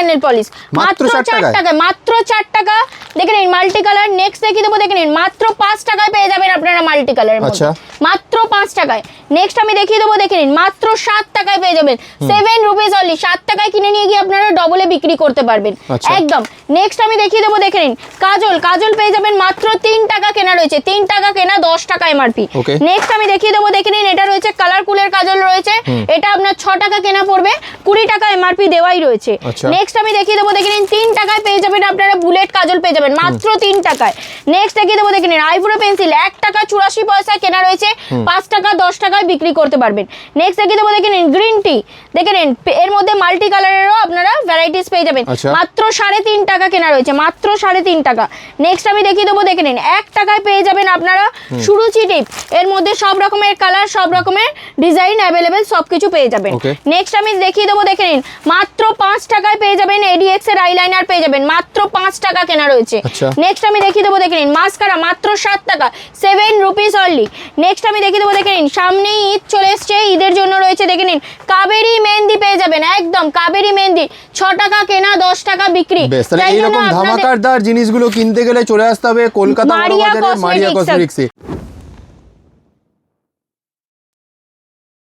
Colour nail polish মাত্র 4 টাকায়, মাত্র 4 টাকা। দেখে নিন মাল্টি কালার। নেক্সট দেখিয়ে দেবো, দেখে নিন মাত্র 5 টাকায় পেয়ে যাবেন আপনারা মাল্টি কালারের মধ্যে, মাত্র 5 টাকায়। নেক্সট আমি দেখিয়ে দেবো, দেখে নিন মাত্র 7 টাকায় পেয়ে যাবেন, 7 রুপিস অনলি। 7 টাকায় কিনে নিয়ে গিয়ে আপনারা ডবলে বিক্রি করতে পারবেন একদম। নেক্সট আমি দেখিয়ে দেবো, দেখে নিন কাজল, কাজল পেয়ে যাবেন মাত্র 3 টাকা কেনা রয়েছে, 3 টাকা কেনা, 10 টাকা এমআরপি। নেক্সট আমি দেখিয়ে দেবো, দেখে নিন এটা রয়েছে কালারফুলের কাজল রয়েছে, এটা আপনার 6 টাকা কেনা পড়বে, 20 টাকা এমআরপি দেওয়াই রয়েছে। নেক্সট আমি দেখিয়ে দেবো, দেখে নিন 3 টাকায় পেয়ে যাবেন আপনারা বুলেট কাজল পেয়ে যাবেন মাত্র 3 টাকায়। নেক্সট দেখিয়ে দেবো, দেখে নিন আইব্রো পেন্সিল 1 টাকা 84 পয়সা কেনা রয়েছে, 5 টাকা 10 টাকায় বিক্রি করতে পারবেন। নেক্সট দেখিয়ে দেবো, দেখে নিন গ্রিন টি, দেখে নিন এর মধ্যে মাল্টি কালারেরও আপনারা ভ্যারাইটিস পেয়ে যাবেন, মাত্র 3.5 টাকা কেনা রয়েছে, মাত্র 3.5 টাকা। নেক্সট আমি দেখিয়ে দেবো, দেখে নিন 1 টাকায় পেয়ে যাবেন আপনারা সুরুচি টিপ, এর মধ্যে সব রকমের কালার, সব রকমের ডিজাইন অ্যাভেলেবেল, সবকিছু পেয়ে যাবেন। নেক্সট আমি দেখিয়ে দেবো, দেখে নিন মাত্র 5 টাকায় পেয়ে যাবেন এডিএক্স এর আইলাইনার পেয়ে যাবেন, মাত্র 5 টাকা কেনা রয়েছে। নেক্সট আমি দেখিয়ে দেবো, দেখে নিন মাস্কারা মাত্র 7 টাকা, 7 রুপিস অনলি। নেক্সট আমি দেখিয়ে দেবো, দেখে নিন সামনেই ঈদ চলে এসছে, ঈদের জন্য রয়েছে, দেখে নিন কাবেরী মেহেন্দি পেয়ে যাবেন একদম, কাবেরী মেহেন্দি 6 টাকা কেনা, 10 টাকা বিক্রি। এইরকম ধামাকাদার জিনিসগুলো কিনতে গেলে চলে আসতে হবে কলকাতা মারিয়া কসমেটিক্সে।